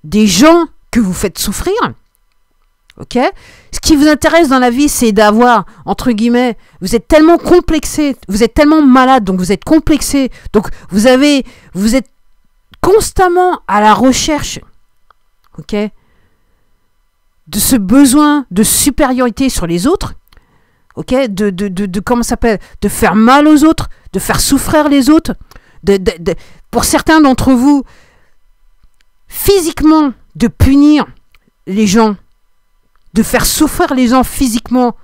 des gens que vous faites souffrir, ok. Ce qui vous intéresse dans la vie, c'est d'avoir, entre guillemets, vous êtes tellement complexé, vous êtes tellement malade, donc vous êtes complexé, donc vous êtes constamment à la recherche ok, de ce besoin de supériorité sur les autres, ok, comment ça s'appelle, de faire mal aux autres, de faire souffrir les autres, pour certains d'entre vous, physiquement, de punir les gens, de faire souffrir les gens physiquement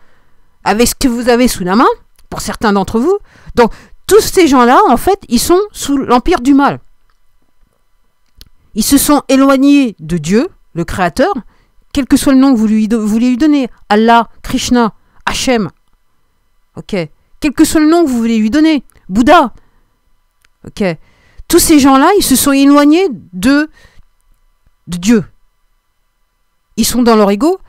avec ce que vous avez sous la main, pour certains d'entre vous. Donc, tous ces gens-là, en fait, ils sont sous l'empire du mal. Ils se sont éloignés de Dieu, le Créateur, quel que soit le nom que vous voulez lui donner, Allah, Krishna, Hachem, ok, quel que soit le nom que vous voulez lui donner, Bouddha, ok, tous ces gens-là, ils se sont éloignés de Dieu. Ils sont dans leur ego.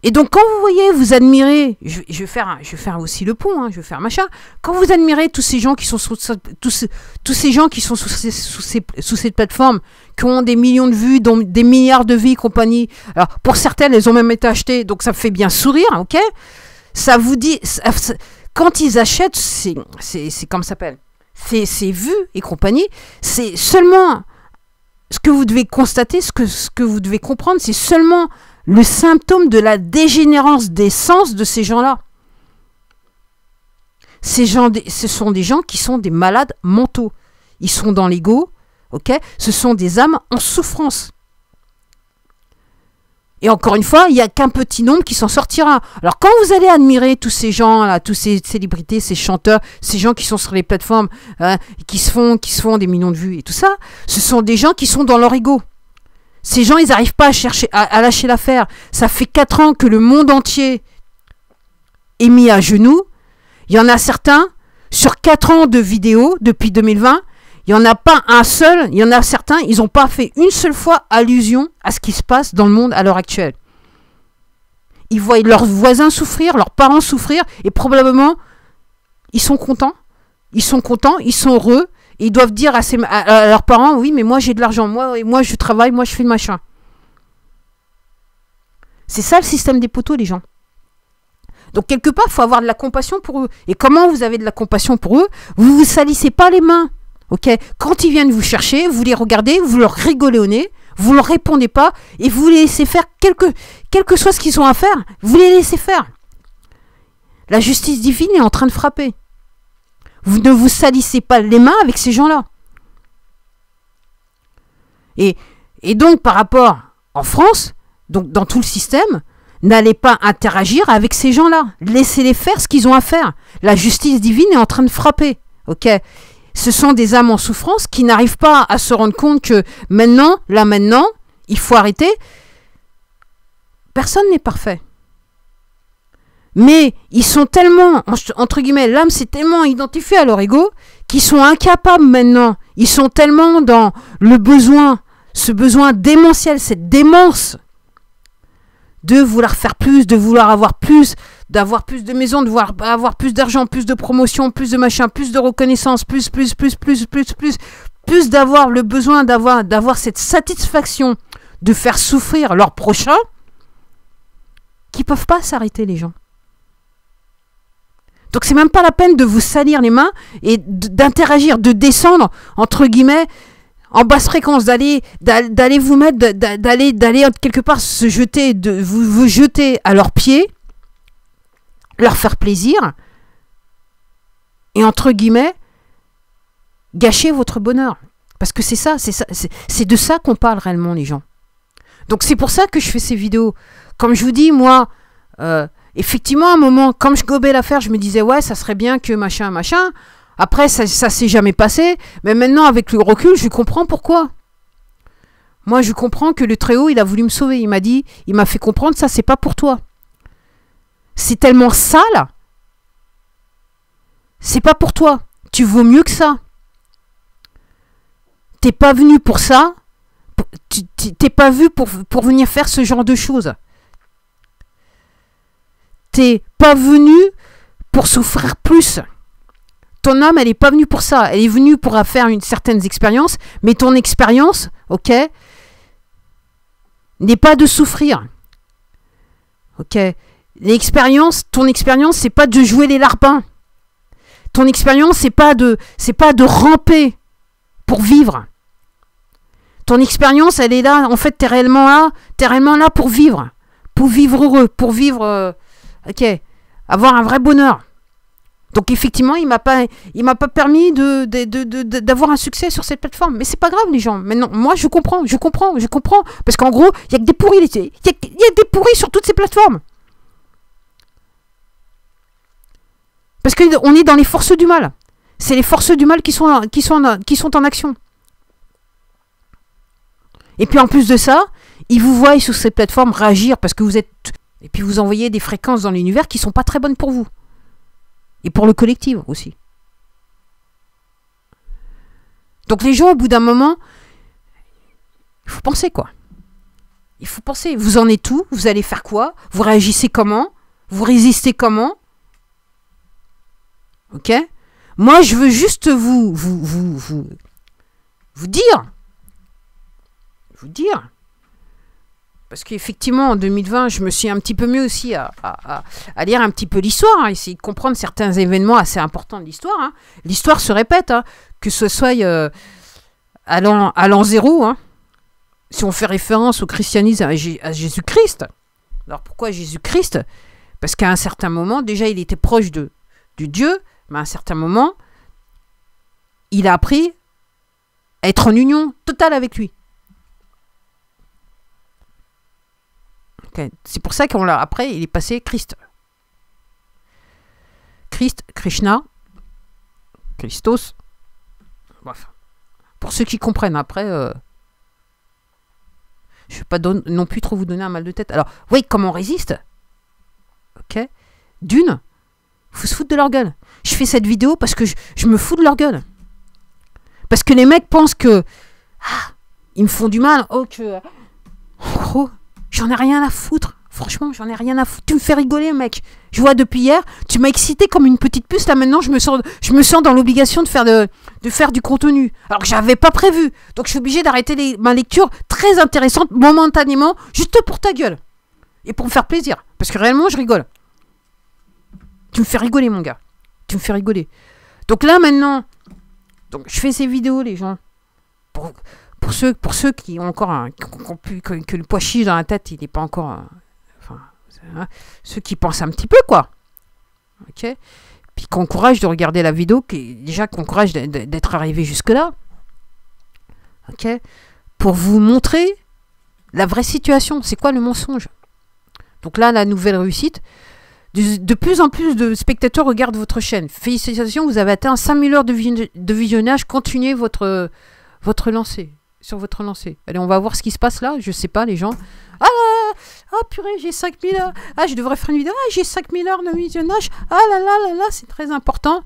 Et donc, quand vous voyez, vous admirez, je vais faire aussi le pont, hein, je vais faire machin. Quand vous admirez tous ces gens qui sont sous cette plateforme, qui ont des millions de vues, dont des milliards de vues et compagnie. Alors, pour certaines, elles ont même été achetées, donc ça fait bien sourire, ok. Ça vous dit, quand ils achètent, c'est comment ça s'appelle, ces vues et compagnie, c'est seulement ce que vous devez constater, ce que vous devez comprendre, c'est seulement le symptôme de la dégénérance des sens de ces gens-là. Ce sont des gens qui sont des malades mentaux. Ils sont dans l'ego, ok? Ce sont des âmes en souffrance. Et encore une fois, il n'y a qu'un petit nombre qui s'en sortira. Alors quand vous allez admirer tous ces gens-là, tous ces célébrités, ces chanteurs, ces gens qui sont sur les plateformes, qui se font des millions de vues et tout ça, ce sont des gens qui sont dans leur ego. Ces gens, ils n'arrivent pas à lâcher l'affaire. Ça fait 4 ans que le monde entier est mis à genoux. Il y en a certains, sur 4 ans de vidéos, depuis 2020, il n'y en a pas un seul, il y en a certains, ils n'ont pas fait une seule fois allusion à ce qui se passe dans le monde à l'heure actuelle. Ils voient leurs voisins souffrir, leurs parents souffrir, et probablement, ils sont contents, ils sont heureux, et ils doivent dire à leurs parents, oui, mais moi j'ai de l'argent, moi je travaille, moi je fais le machin. C'est ça le système des poteaux, les gens. Donc quelque part, il faut avoir de la compassion pour eux. Et comment vous avez de la compassion pour eux? Vous ne vous salissez pas les mains. Ok, quand ils viennent vous chercher, vous les regardez, vous leur rigolez au nez, vous ne leur répondez pas et vous les laissez faire quel que soit ce qu'ils ont à faire, vous les laissez faire. La justice divine est en train de frapper. Vous ne vous salissez pas les mains avec ces gens-là. Et donc par rapport en France, donc dans tout le système, n'allez pas interagir avec ces gens-là. Laissez-les faire ce qu'ils ont à faire. La justice divine est en train de frapper. Ok. Ce sont des âmes en souffrance qui n'arrivent pas à se rendre compte que maintenant, il faut arrêter. Personne n'est parfait. Mais ils sont tellement, entre guillemets, l'âme s'est tellement identifiée à leur ego qu'ils sont incapables maintenant. Ils sont tellement dans le besoin, ce besoin démentiel, cette démence de vouloir faire plus, de vouloir avoir plus, d'avoir plus de maisons, de vouloir avoir plus d'argent, plus de promotion, plus de machin, plus de reconnaissance, plus d'avoir le besoin d'avoir cette satisfaction de faire souffrir leurs prochains, qui ne peuvent pas s'arrêter, les gens. Donc c'est même pas la peine de vous salir les mains et d'interagir, de descendre, entre guillemets, en basse fréquence, d'aller vous mettre, d'aller quelque part se jeter, vous jeter à leurs pieds, leur faire plaisir, et entre guillemets, gâcher votre bonheur. Parce que c'est de ça qu'on parle réellement, les gens. Donc c'est pour ça que je fais ces vidéos. Comme je vous dis, moi, effectivement, à un moment, comme je gobais l'affaire, je me disais, ouais, ça serait bien que machin. Après, ça s'est jamais passé. Mais maintenant, avec le recul, je comprends pourquoi. Moi, je comprends que le Très-Haut, il a voulu me sauver. Il m'a fait comprendre, ça, c'est pas pour toi. C'est tellement sale. C'est pas pour toi. Tu vaux mieux que ça. T'es pas venu pour ça. T'es pas vu pour venir faire ce genre de choses. T'es pas venu pour souffrir plus. Ton âme, elle n'est pas venue pour ça. Elle est venue pour faire une certaine expérience, mais ton expérience, ok, n'est pas de souffrir. Ok. Ton expérience, c'est pas de jouer les larpins. Ton expérience, c'est pas de ramper pour vivre. Ton expérience, elle est là. En fait, t'es réellement là pour vivre heureux, pour vivre, avoir un vrai bonheur. Donc effectivement, il m'a pas permis d'avoir un succès sur cette plateforme. Mais c'est pas grave, les gens. Maintenant, moi, je comprends. Parce qu'en gros, il y a que des pourris. Il y a des pourris sur toutes ces plateformes. Parce qu'on est dans les forces du mal. C'est les forces du mal qui sont en action. Et puis en plus de ça, ils vous voient sur ces plateformes réagir parce que vous êtes... Et puis vous envoyez des fréquences dans l'univers qui sont pas très bonnes pour vous. Et pour le collectif aussi. Donc les gens, au bout d'un moment, il faut penser quoi. Il faut penser. Vous en êtes où? Vous allez faire quoi? Vous réagissez comment? Vous résistez comment? Ok? Moi, je veux juste vous dire. Vous dire. Parce qu'effectivement, en 2020, je me suis un petit peu mieux aussi à lire un petit peu l'histoire, hein, essayer de comprendre certains événements assez importants de l'histoire. Hein. L'histoire se répète, hein, que ce soit à l'an zéro, hein, si on fait référence au christianisme, à Jésus-Christ. Alors pourquoi Jésus-Christ? Parce qu'à un certain moment, déjà il était proche de Dieu, mais à un certain moment, il a appris à être en union totale avec lui. Okay. C'est pour ça après, il est passé Christ. Christ, Krishna, Christos. Bref. Pour ceux qui comprennent, après, je ne vais pas non plus trop vous donner un mal de tête. Alors, oui, comment on résiste? Ok. D'une, il faut se foutre de leur gueule. Je fais cette vidéo parce que je me fous de leur gueule. Parce que les mecs pensent que... ils me font du mal. Oh, que... En gros... J'en ai rien à foutre. Franchement, j'en ai rien à foutre. Tu me fais rigoler, mec. Je vois depuis hier, tu m'as excité comme une petite puce. Là, maintenant, je me sens dans l'obligation de faire du contenu. Alors que j'avais pas prévu. Donc, je suis obligée d'arrêter ma lecture très intéressante, momentanément, juste pour ta gueule. Et pour me faire plaisir. Parce que réellement, je rigole. Tu me fais rigoler, mon gars. Tu me fais rigoler. Donc là, maintenant, je fais ces vidéos, les gens. Pour ceux qui ont encore que le pois chiche dans la tête, il n'est pas encore... ceux qui pensent un petit peu, quoi. Ok. Puis qu'on encourage de regarder la vidéo, déjà qu'on encourage d'être arrivé jusque-là. Ok. Pour vous montrer la vraie situation. C'est quoi le mensonge? Donc là, la nouvelle réussite. De plus en plus de spectateurs regardent votre chaîne. Félicitations, vous avez atteint 5000 heures de visionnage. Continuez votre lancée. Sur votre lancée. Allez, on va voir ce qui se passe là. Je sais pas, les gens. Ah purée, j'ai 5000 heures. Ah, je devrais faire une vidéo. Ah, j'ai 5000 heures de visionnage. Ah là, c'est très important.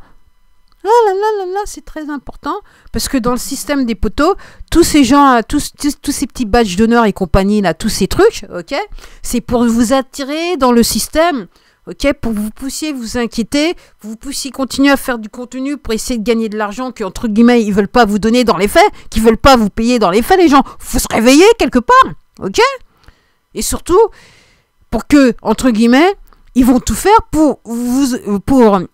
Ah là, c'est très important. Parce que dans le système des poteaux, tous ces gens, tous ces petits badges d'honneur et compagnie, là, tous ces trucs, ok, c'est pour vous attirer dans le système. Ok, pour que vous puissiez vous inquiéter, vous puissiez continuer à faire du contenu pour essayer de gagner de l'argent qu'entre guillemets, ils veulent pas vous donner dans les faits, qu'ils veulent pas vous payer dans les faits, les gens. Faut se réveiller quelque part, ok? Et surtout, pour que, entre guillemets, ils vont tout faire pour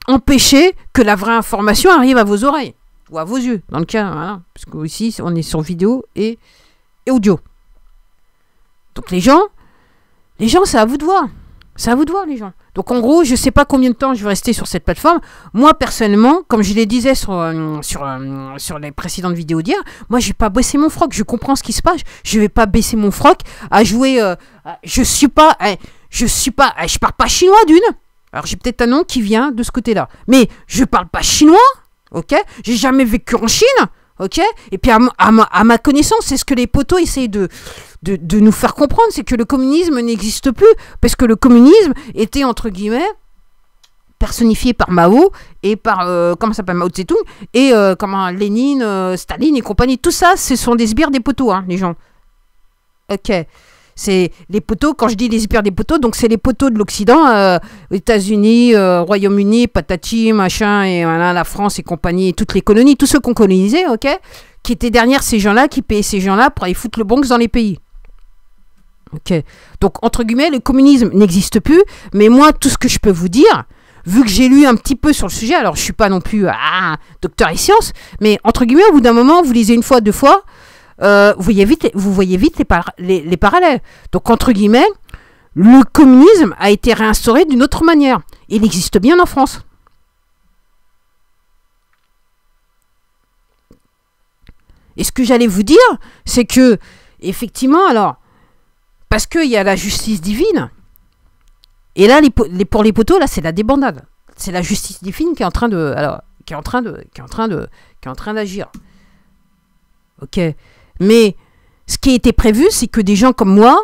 empêcher que la vraie information arrive à vos oreilles. Ou à vos yeux, dans le cas, voilà. Parce que ici, on est sur vidéo et audio. Donc les gens, c'est à vous de voir. C'est à vous de voir, les gens. Donc, en gros, je ne sais pas combien de temps je vais rester sur cette plateforme. Moi, personnellement, comme je le disais sur les précédentes vidéos d'hier, moi, je ne vais pas baisser mon froc. Je comprends ce qui se passe. Je ne vais pas baisser mon froc à jouer... je parle pas chinois, d'une. Alors, j'ai peut-être un nom qui vient de ce côté-là. Mais je ne parle pas chinois, ok? J'ai jamais vécu en Chine, ok? Et puis, à ma connaissance, c'est ce que les poteaux essayent de nous faire comprendre, c'est que le communisme n'existe plus, parce que le communisme était, entre guillemets, personnifié par Mao, et par, comment ça s'appelle, Mao Tse-tung, et Lénine, Staline et compagnie. Tout ça, ce sont des sbires des poteaux, hein, les gens. Ok. C'est les poteaux, quand je dis les sbires des poteaux, donc c'est les poteaux de l'Occident, États-Unis, Royaume-Uni, patati, machin, et voilà, la France et compagnie, et toutes les colonies, tous ceux qu'on colonisait, ok, qui étaient derrière ces gens-là, qui payaient ces gens-là pour aller foutre le Bronx dans les pays. Ok. Donc, entre guillemets, le communisme n'existe plus, mais moi, tout ce que je peux vous dire, vu que j'ai lu un petit peu sur le sujet, alors je suis pas non plus docteur et sciences, mais entre guillemets, au bout d'un moment, vous lisez une fois, deux fois, vous voyez vite les parallèles. Donc, entre guillemets, le communisme a été réinstauré d'une autre manière. Il existe bien en France. Et ce que j'allais vous dire, c'est que, effectivement, alors, parce qu'il y a la justice divine, et là, pour les poteaux, là, c'est la débandade. C'est la justice divine qui est en train de, alors, qui est en train d'agir. Ok. Mais ce qui a été prévu, c'est que des gens comme moi,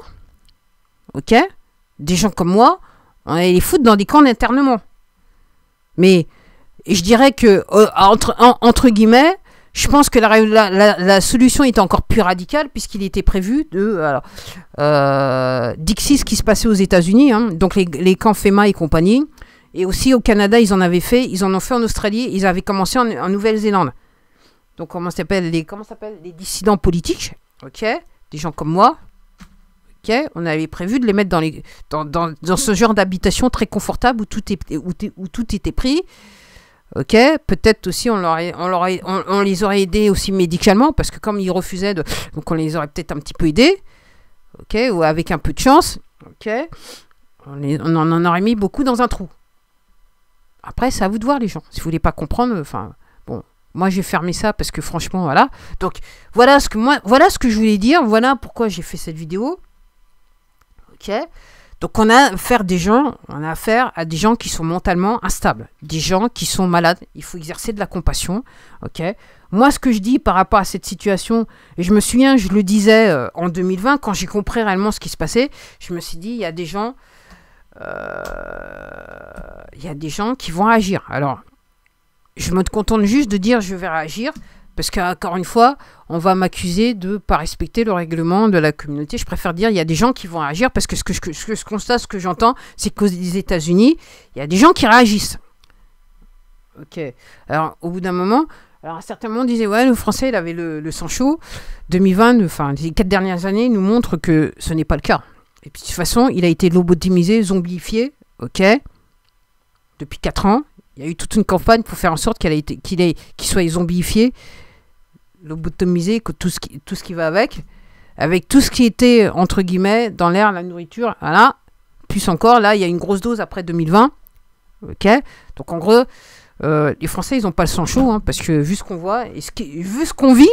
ok, des gens comme moi, on allait les foutre dans des camps d'internement. Mais je dirais que entre guillemets, je pense que la solution était encore plus radicale puisqu'il était prévu Dixie, ce qui se passait aux États-Unis, hein, donc les camps FEMA et compagnie, et aussi au Canada, ils en ont fait en Australie, ils avaient commencé en Nouvelle-Zélande. Donc comment s'appellent les dissidents politiques, ok, des gens comme moi, ok, on avait prévu de les mettre dans ce genre d'habitation très confortable où tout était pris. Ok, peut-être aussi on les aurait aidés aussi médicalement parce que comme ils refusaient donc on les aurait peut-être un petit peu aidés, ok, ou avec un peu de chance, ok, on en aurait mis beaucoup dans un trou. Après c'est à vous de voir les gens, si vous voulez pas comprendre, enfin bon, moi j'ai fermé ça parce que franchement voilà, donc voilà ce que je voulais dire, voilà pourquoi j'ai fait cette vidéo, ok. Donc on a affaire à des gens qui sont mentalement instables, des gens qui sont malades. Il faut exercer de la compassion, ok. Moi, ce que je dis par rapport à cette situation, et je me souviens, je le disais en 2020, quand j'ai compris réellement ce qui se passait, je me suis dit, il y a des gens qui vont agir. Alors, je me contente juste de dire, je vais réagir. Parce qu'encore une fois, on va m'accuser de ne pas respecter le règlement de la communauté. Je préfère dire il y a des gens qui vont réagir parce que ce que je constate, ce que j'entends, c'est qu'aux États-Unis, il y a des gens qui réagissent. Ok. Alors, au bout d'un moment, alors à certains moments, on disait ouais, le Français, il avait le sang chaud. 2020, enfin, les 4 dernières années nous montrent que ce n'est pas le cas. Et puis, de toute façon, il a été lobotomisé, zombifié, ok, depuis 4 ans. Il y a eu toute une campagne pour faire en sorte qu'il soit zombifié, lobotomisé, tout ce qui va avec tout ce qui était, entre guillemets, dans l'air, la nourriture, voilà. Plus encore, là, il y a une grosse dose après 2020, ok. Donc, en gros, les Français, ils n'ont pas le sang chaud, hein, parce que vu ce qu'on voit, vu ce qu'on vit,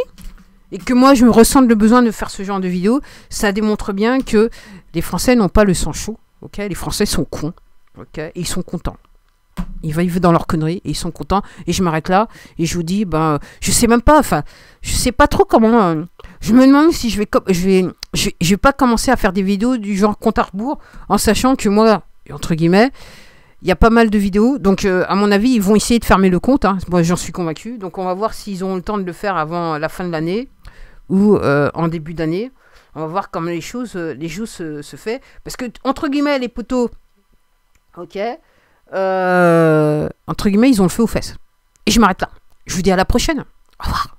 et que moi, je me ressens le besoin de faire ce genre de vidéo, ça démontre bien que les Français n'ont pas le sang chaud, ok. Les Français sont cons, ok, et ils sont contents. Ils vivent dans leur connerie et ils sont contents. Et je m'arrête là et je vous dis, je sais même pas, enfin, je sais pas trop comment. Je me demande si je vais pas commencer à faire des vidéos du genre compte à rebours en sachant que moi, entre guillemets, il y a pas mal de vidéos. Donc, à mon avis, ils vont essayer de fermer le compte. Hein. Moi, j'en suis convaincu. Donc, on va voir s'ils ont le temps de le faire avant la fin de l'année ou en début d'année. On va voir comment les choses se fait. Parce que, entre guillemets, les poteaux, ok. Entre guillemets, ils ont le feu aux fesses. Et je m'arrête là. Je vous dis à la prochaine. Au revoir.